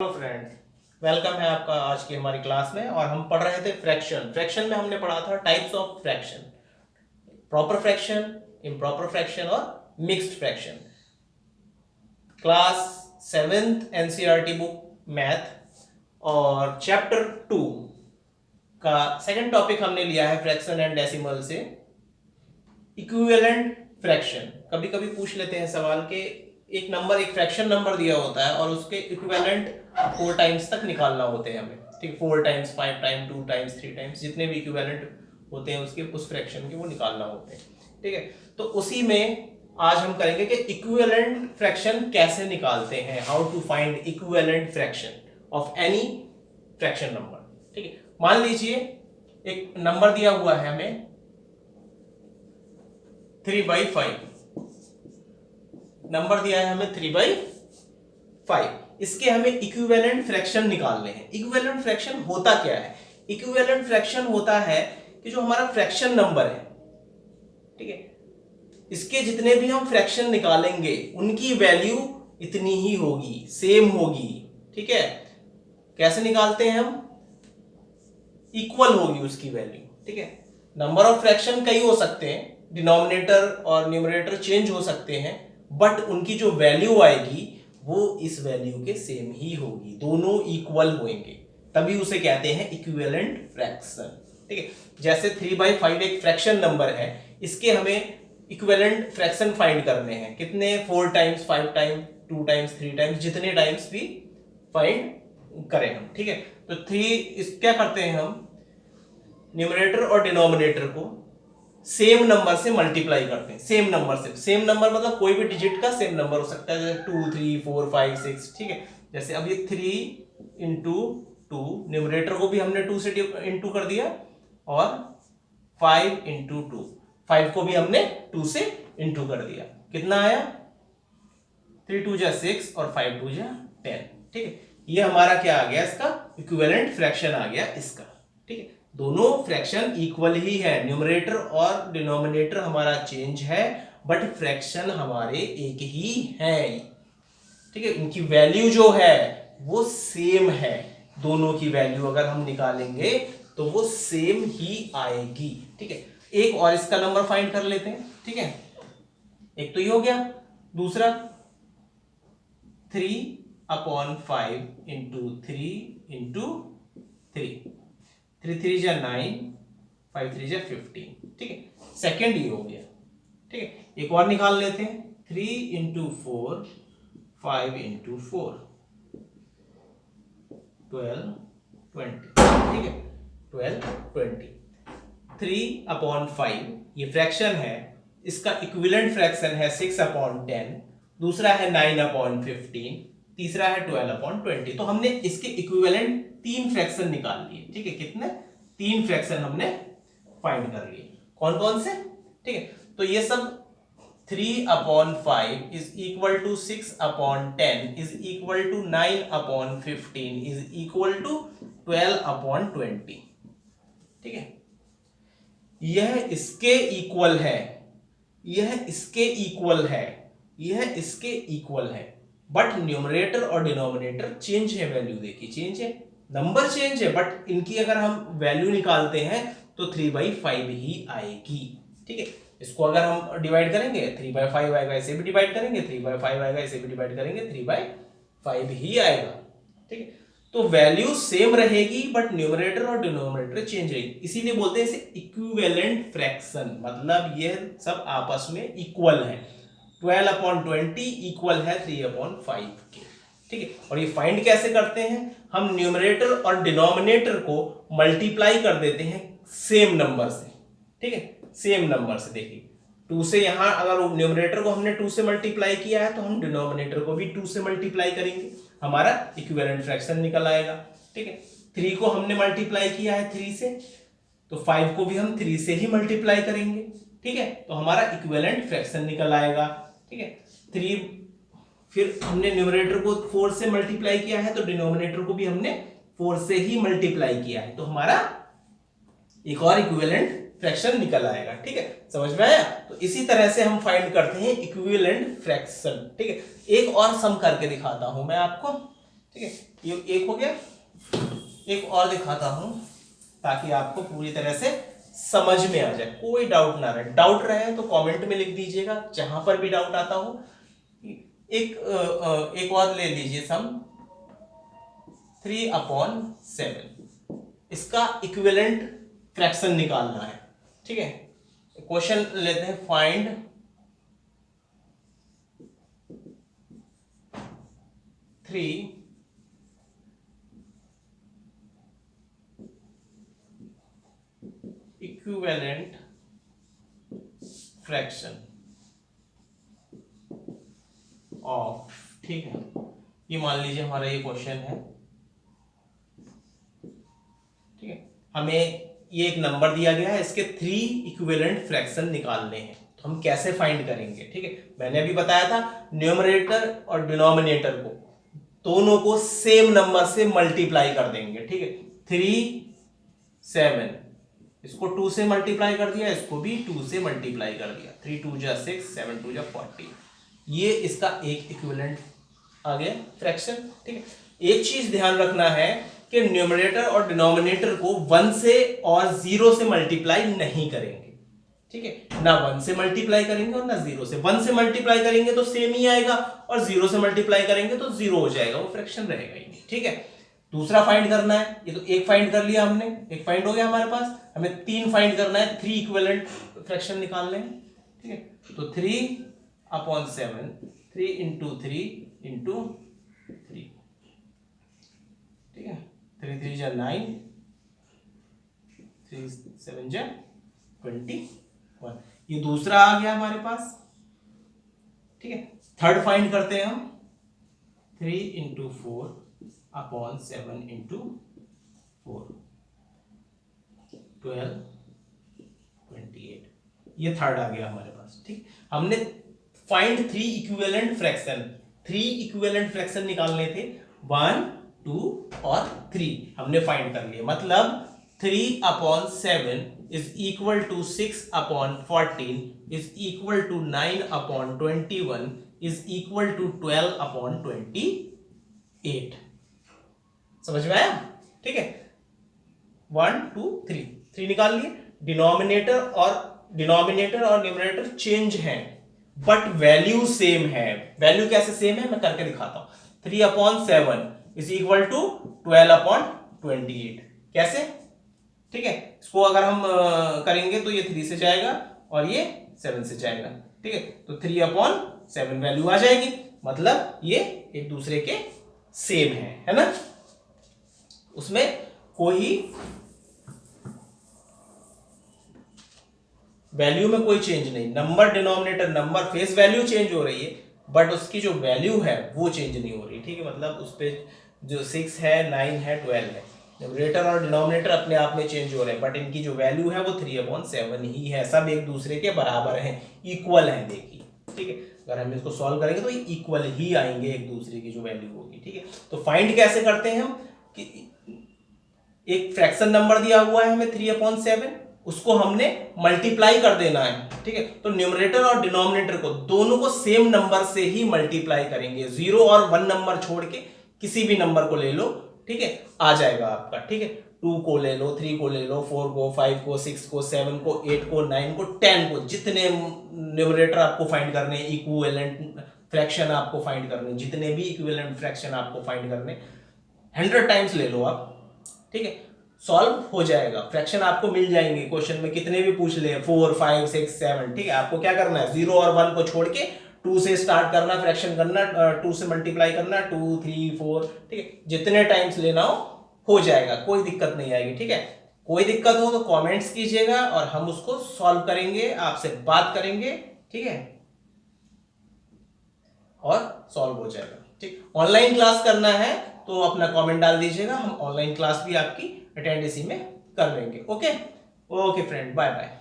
Hello friends, welcome है आपका आज की हमारी क्लास में। और हम पढ़ रहे थे फ्रैक्शन में हमने पढ़ा था types of fraction, proper fraction, improper fraction और mixed fraction. Class 7th NCERT book math और चैप्टर 2 का सेकंड टॉपिक हमने लिया है फ्रैक्शन एंड डेसिमल से इक्विवेलेंट फ्रैक्शन। कभी कभी पूछ लेते हैं सवाल के एक नंबर, एक फ्रैक्शन नंबर दिया होता है और उसके इक्विवेलेंट 4 टाइम्स तक निकालना होते हैं हमें। ठीक, 4 टाइम्स, 5 टाइम्स, 2 टाइम्स, 3 टाइम्स, जितने भी इक्विवेलेंट होते हैं उसके उस फ्रैक्शन के वो निकालना होते हैं। ठीक है, तो उसी में आज हम करेंगे कि इक्विवेलेंट फ्रैक्शन कैसे निकालते हैं, how to find equivalent fraction of any fraction number. ठीक है, मान लीजिए एक नंबर दिया हुआ है हमें 3/5, नंबर दिया है हमें 3/5। इसके हमें इक्विवेलेंट फ्रैक्शन निकालने हैं। इक्विवेलेंट फ्रैक्शन होता क्या है? इक्विवेलेंट फ्रैक्शन होता है कि जो हमारा फ्रैक्शन नंबर है, ठीक है, इसके जितने भी हम फ्रैक्शन निकालेंगे उनकी वैल्यू इतनी ही होगी, सेम होगी। ठीक है, कैसे निकालते हैं हम? इक्वल होगी उसकी वैल्यू। ठीक है, नंबर ऑफ फ्रैक्शन कई हो सकते हैं, डिनोमिनेटर और न्यूमरेटर चेंज हो सकते हैं, बट उनकी जो वैल्यू आएगी वो इस वैल्यू के सेम ही होगी, दोनों इक्वल होंगे, तभी उसे कहते हैं इक्विवेलेंट फ्रैक्शन। ठीक है, जैसे 3/5 एक फ्रैक्शन नंबर है, इसके हमें इक्विवेलेंट फ्रैक्शन फाइंड करने हैं। कितने? 4 टाइम्स, 5 टाइम्स, 2 टाइम्स, 3 टाइम्स, जितने टाइम्स भी फाइंड करें हम। ठीक है, तो 3 इस क्या करते हैं हम, न्यूमरेटर और डिनोमिनेटर को सेम नंबर से मल्टीप्लाई करते हैं। सेम नंबर से, सेम नंबर मतलब कोई भी डिजिट का सेम नंबर हो सकता है, जैसे 2, 3, 4, 5, 6। ठीक है, जैसे अब ये 3 इंटू 2, न्यूमरेटर को भी हमने 2 से इंटू कर दिया, और 5 इंटू 2, 5 को भी हमने 2 से इंटू कर दिया। कितना आया? 3 2 जा 6 और 5 2 जा 10। ठीक है, ये हमारा क्या आ गया? इसका इक्विवेलेंट फ्रैक्शन आ गया इसका। ठीक है, दोनों फ्रैक्शन इक्वल ही है, न्यूमरेटर और डिनोमिनेटर हमारा चेंज है, बट फ्रैक्शन हमारे एक ही है। ठीक है, इनकी वैल्यू जो है वो सेम है, दोनों की वैल्यू अगर हम निकालेंगे तो वो सेम ही आएगी। ठीक है, एक और इसका नंबर फाइंड कर लेते हैं। ठीक है, एक तो ये हो गया, दूसरा 3/5 इंटू 3 इंटू 3, 3 3 जा 9, 5 3 जा 15। ठीक है, सेकेंड ये हो गया। ठीक है, एक और निकाल लेते हैं, 3 इंटू 4, 5 इंटू 4, 12 20। ठीक है, 12 20, 3/5 ये फ्रैक्शन है, इसका इक्विवेलेंट फ्रैक्शन है 6/10, दूसरा है 9/15, तीसरा है 12/20। तो हमने इसके इक्विवेलेंट 3 फ्रैक्शन निकाल लिए। ठीक है, कितने? 3 फ्रैक्शन हमने फाइंड कर लिए। कौन कौन से? ठीक है, तो ये सब 3/5 is equal to 6/10 is equal to 9/15 is equal to 12/20। ठीक है, यह इसके इक्वल है, यह इसके इक्वल है, यह इसके इक्वल है, बट न्यूमरेटर और डिनोमिनेटर चेंज है। वैल्यू देखिए, चेंज है, नंबर चेंज है, बट इनकी अगर हम वैल्यू निकालते हैं तो 3/5 ही आएगी। ठीक है, इसको अगर हम डिवाइड करेंगे 3/5 आएगा, इसे भी डिवाइड करेंगे 3/5 आएगा, इसे भी डिवाइड करेंगे 3/5 ही आएगा। ठीक है, तो वैल्यू सेम रहेगी बट न्यूमरेटर और डिनोमिनेटर चेंज रहेगी, इसीलिए बोलते हैं इसे इक्विवेलेंट फ्रैक्शन, मतलब ये सब आपस में इक्वल है। 12/20 इक्वल है 3/5 के। ठीक है, और ये फाइंड कैसे करते हैं? हम न्यूमरेटर और डिनोमिनेटर को मल्टीप्लाई कर देते हैं सेम नंबर से। ठीक है, सेम नंबर से। देखिए 2 से यहां अगर न्यूमरेटर को हमने 2 से मल्टीप्लाई किया है तो हम डिनोमिनेटर को भी 2 से मल्टीप्लाई करेंगे, हमारा इक्विवेलेंट फ्रैक्शन निकल आएगा। ठीक है, 3 को हमने मल्टीप्लाई किया है 3 से, तो 5 को भी हम 3 से ही मल्टीप्लाई करेंगे। ठीक है, तो हमारा इक्विवेलेंट फ्रैक्शन निकल आएगा। ठीक है, 3, फिर हमने न्यूमरेटर को 4 से मल्टीप्लाई किया है तो डिनोमिनेटर को भी हमने 4 से ही मल्टीप्लाई किया है, तो हमारा एक और इक्विवेलेंट फ्रैक्शन निकल आएगा। ठीक है, समझ में आया? तो इसी तरह से हम फाइंड करते हैं इक्विवेलेंट फ्रैक्शन। ठीक है, एक और सम करके दिखाता हूं मैं आपको। ठीक है, ये एक हो गया। एक और दिखाता हूं ताकि आपको पूरी तरह से समझ में आ जाए, कोई डाउट ना रहे। डाउट रहे तो कमेंट में लिख दीजिएगा, जहां पर भी डाउट आता हो। एक और ले लीजिए सम 3/7, इसका इक्विवेलेंट फ्रैक्शन निकालना है। ठीक है, क्वेश्चन लेते हैं, find three equivalent fraction of, ठीक है, ये मान लीजिए हमारा ये क्वेश्चन है। ठीक है, हमें ये एक नंबर दिया गया है, इसके 3 इक्विवेलेंट फ्रैक्शन निकालने हैं। तो हम कैसे फाइंड करेंगे? ठीक है, मैंने अभी बताया था न्यूमरेटर और डिनोमिनेटर को दोनों को सेम नंबर से मल्टीप्लाई कर देंगे। ठीक है, 3 7, इसको 2 से मल्टीप्लाई कर दिया, इसको भी 2 से मल्टीप्लाई कर दिया, 3 2 जा 6, 7 2 जा 40, ये इसका एक इक्विवेलेंट आ गया फ्रैक्शन। ठीक है, एक चीज ध्यान रखना है कि न्यूमरेटर और डिनोमिनेटर को 1 से और 0 से मल्टीप्लाई नहीं करेंगे। ठीक है, ना 1 से मल्टीप्लाई करेंगे और ना 0 से। 1 से मल्टीप्लाई करेंगे तो सेम ही आएगा, और 0 से मल्टीप्लाई करेंगे तो 0 हो जाएगा, वो फ्रैक्शन रहेगा ही नहीं। ठीक है, दूसरा फाइंड करना है, ये तो एक फाइंड कर लिया हमने, एक फाइंड हो गया हमारे पास। हमें 3 फाइंड करना है, 3 इक्विवेलेंट फ्रैक्शन निकालने हैं। ठीक है, तो 3/7, 3 इंटू 3 इंटू 3, ठीक है, 3 3 जा 9, 3 7 जा 21, ये दूसरा आ गया हमारे पास। ठीक है, थर्ड फाइंड करते हैं हम, 3 इंटू 4/7 इंटू 4, 12 28, ये थर्ड आ गया हमारे पास। ठीक, हमने find 3 equivalent fraction, 3 equivalent fraction निकालने थे, 1 2 और 3 हमने फाइंड कर लिए। मतलब 3/7 is equal to 6/14 is equal to 9/21 is equal to 12/28। समझ में आया? ठीक है, 1 2 3 निकाल लिए। डिनोमिनेटर और न्यूमरेटर चेंज हैं, बट वैल्यू सेम है। वैल्यू कैसे सेम है मैं करके दिखाता हूं। 3/7 इज इक्वल टू 12/28, कैसे? ठीक है, इसको अगर हम करेंगे तो ये 3 से जाएगा और ये 7 से जाएगा। ठीक है, तो 3/7 वैल्यू आ जाएगी, मतलब ये एक दूसरे के सेम है ना, उसमें कोई वैल्यू में कोई चेंज नहीं। Number denominator number face value change हो रही है, बट उसकी जो वैल्यू है वो चेंज नहीं हो रही। ठीक है, मतलब उस पे जो 6 है, 9 है, 12 है, न्यूमरेटर और डिनोमिनेटर अपने आप में चेंज हो रहे हैं, बट इनकी जो वैल्यू है वो 3/7 ही है। सब एक दूसरे के बराबर हैं, इक्वल हैं। देखिए, ठीक है, अगर हम इसको सॉल्व करेंगे तो ये इक्वल ही आएंगे एक दूसरे की जो वैल्यू होगी। ठीक है, तो फाइंड कैसे करते हैं हम कि एक फ्रैक्शन नंबर दिया हुआ है हमें 3/7, उसको हमने मल्टीप्लाई कर देना है। ठीक है, तो न्यूमरेटर और डिनोमिनेटर को दोनों को सेम नंबर से ही मल्टीप्लाई करेंगे। 0 और 1 नंबर छोड़ के किसी भी नंबर को ले लो, ठीक है, आ जाएगा आपका। ठीक है, 2 को ले लो, 3 को ले लो, 4 को, 5 को, 6 को, 7 को, 8 को, 9 को, 10 को, जितने न्यूमरेटर आपको फाइंड करने, इक्विवेलेंट फ्रैक्शन आपको फाइंड करने, जितने भी इक्विवेलेंट फ्रैक्शन आपको फाइंड करने, 100 टाइम्स ले लो आप। ठीक है, सॉल्व हो जाएगा, फ्रैक्शन आपको मिल जाएंगे। क्वेश्चन में कितने भी पूछ ले, 4 5 6 7, ठीक है, आपको क्या करना है, 0 और 1 को छोड़ के 2 से स्टार्ट करना, फ्रैक्शन करना, 2 से मल्टीप्लाई करना, 2 3 4, ठीक है, जितने टाइम्स लेना हो जाएगा, कोई दिक्कत नहीं आएगी। ठीक है, कोई दिक्कत हो तो कमेंट्स कीजिएगा और हम उसको सॉल्व करेंगे, आपसे बात करेंगे। ठीक है, और सॉल्व हो जाएगा। ठीक, ऑनलाइन क्लास करना है तो अपना कमेंट डाल दीजिएगा, हम ऑनलाइन क्लास भी आपकी अटेंड इसी में कर लेंगे। Okay friend, bye bye.